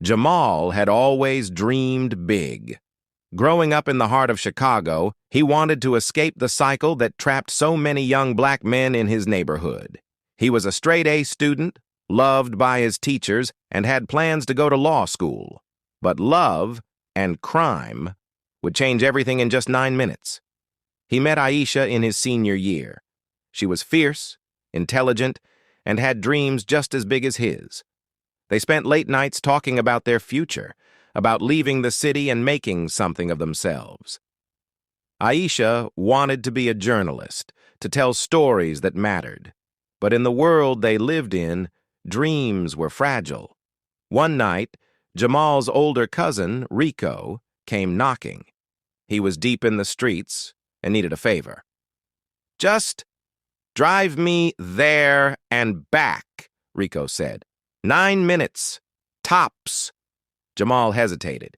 Jamal had always dreamed big. Growing up in the heart of Chicago, he wanted to escape the cycle that trapped so many young black men in his neighborhood. He was a straight-A student, loved by his teachers, and had plans to go to law school. But love and crime would change everything in just 9 minutes. He met Aisha in his senior year. She was fierce, intelligent, and had dreams just as big as his. They spent late nights talking about their future, about leaving the city and making something of themselves. Aisha wanted to be a journalist, to tell stories that mattered. But in the world they lived in, dreams were fragile. One night, Jamal's older cousin, Rico, came knocking. He was deep in the streets and needed a favor. "Just drive me there and back," Rico said. 9 minutes. Tops. Jamal hesitated.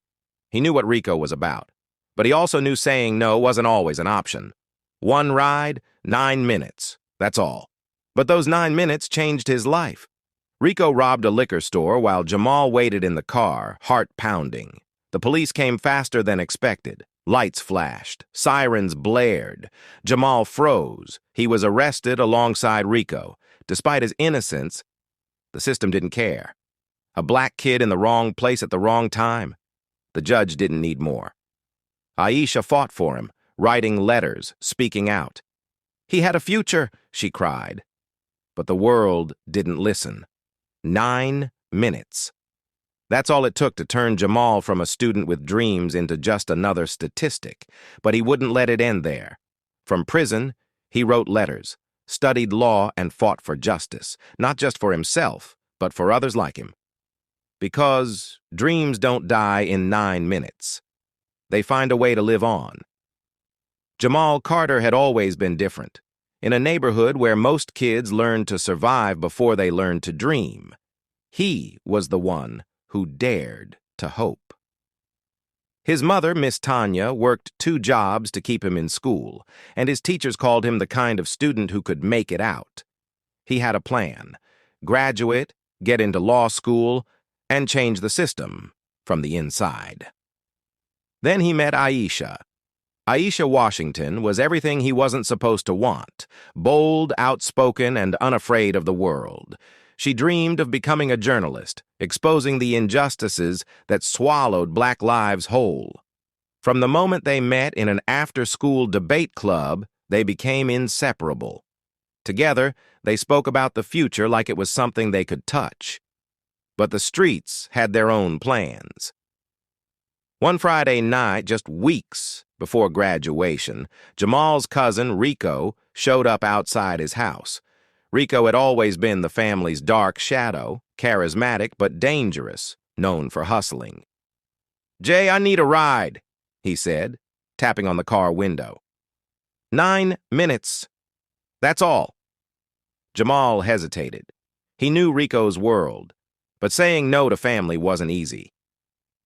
He knew what Rico was about, but he also knew saying no wasn't always an option. One ride, 9 minutes. That's all. But those 9 minutes changed his life. Rico robbed a liquor store while Jamal waited in the car, heart pounding. The police came faster than expected. Lights flashed. Sirens blared. Jamal froze. He was arrested alongside Rico. Despite his innocence, the system didn't care. A black kid in the wrong place at the wrong time. The judge didn't need more. Aisha fought for him, writing letters, speaking out. "He had a future," she cried. But the world didn't listen. 9 minutes. That's all it took to turn Jamal from a student with dreams into just another statistic. But he wouldn't let it end there. From prison, he wrote letters, studied law, and fought for justice, not just for himself, but for others like him. Because dreams don't die in 9 minutes. They find a way to live on. Jamal Carter had always been different. In a neighborhood where most kids learned to survive before they learned to dream, he was the one who dared to hope. His mother, Miss Tanya, worked 2 jobs to keep him in school, and his teachers called him the kind of student who could make it out. He had a plan: graduate, get into law school, and change the system from the inside. Then he met Aisha. Aisha Washington was everything he wasn't supposed to want: bold, outspoken, and unafraid of the world. She dreamed of becoming a journalist, exposing the injustices that swallowed black lives whole. From the moment they met in an after-school debate club, they became inseparable. Together, they spoke about the future like it was something they could touch. But the streets had their own plans. One Friday night, just weeks before graduation, Jamal's cousin, Rico, showed up outside his house. Rico had always been the family's dark shadow, charismatic but dangerous, known for hustling. "Jay, I need a ride," he said, tapping on the car window. 9 minutes. That's all. Jamal hesitated. He knew Rico's world, but saying no to family wasn't easy.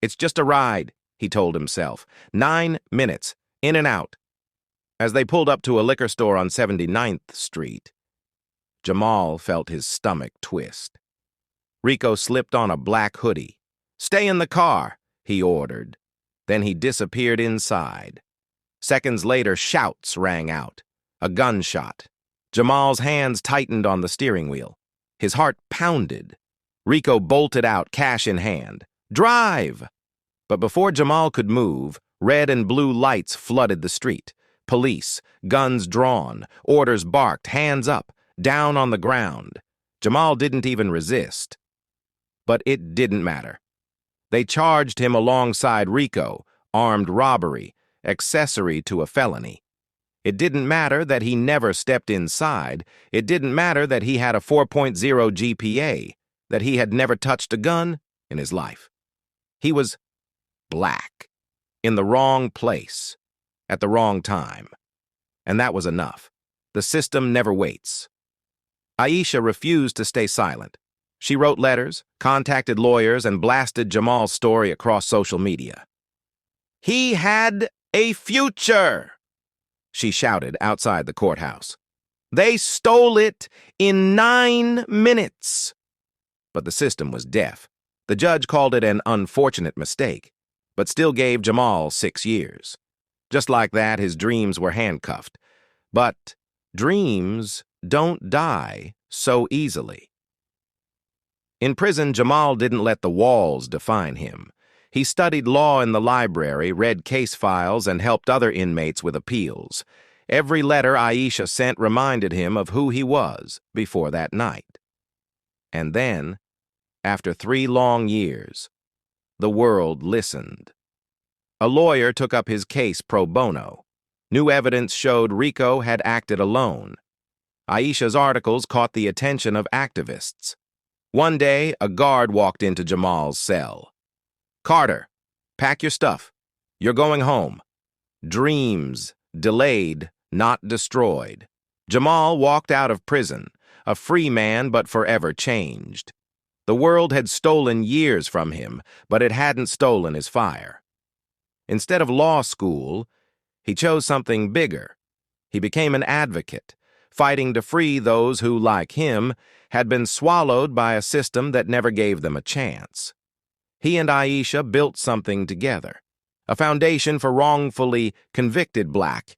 "It's just a ride," he told himself. 9 minutes, in and out. As they pulled up to a liquor store on 79th Street, Jamal felt his stomach twist. Rico slipped on a black hoodie. "Stay in the car," he ordered. Then he disappeared inside. Seconds later, shouts rang out. A gunshot. Jamal's hands tightened on the steering wheel. His heart pounded. Rico bolted out, cash in hand. "Drive!" But before Jamal could move, red and blue lights flooded the street. Police, guns drawn, orders barked, hands up, down on the ground. Jamal didn't even resist. But it didn't matter. They charged him alongside Rico, armed robbery, accessory to a felony. It didn't matter that he never stepped inside. It didn't matter that he had a 4.0 GPA, that he had never touched a gun in his life. He was black, in the wrong place, at the wrong time. And that was enough. The system never waits. Aisha refused to stay silent. She wrote letters, contacted lawyers, and blasted Jamal's story across social media. "He had a future," she shouted outside the courthouse. "They stole it in 9 minutes." But the system was deaf. The judge called it an unfortunate mistake, but still gave Jamal 6 years. Just like that, his dreams were handcuffed. But dreams don't die so easily. In prison, Jamal didn't let the walls define him. He studied law in the library, read case files, and helped other inmates with appeals. Every letter Aisha sent reminded him of who he was before that night. And then, after 3 long years, the world listened. A lawyer took up his case pro bono. New evidence showed Rico had acted alone. Aisha's articles caught the attention of activists. One day, a guard walked into Jamal's cell. "Carter, pack your stuff. You're going home." Dreams, delayed, not destroyed. Jamal walked out of prison, a free man but forever changed. The world had stolen years from him, but it hadn't stolen his fire. Instead of law school, he chose something bigger. He became an advocate, fighting to free those who, like him, had been swallowed by a system that never gave them a chance. He and Aisha built something together, a foundation for wrongfully convicted black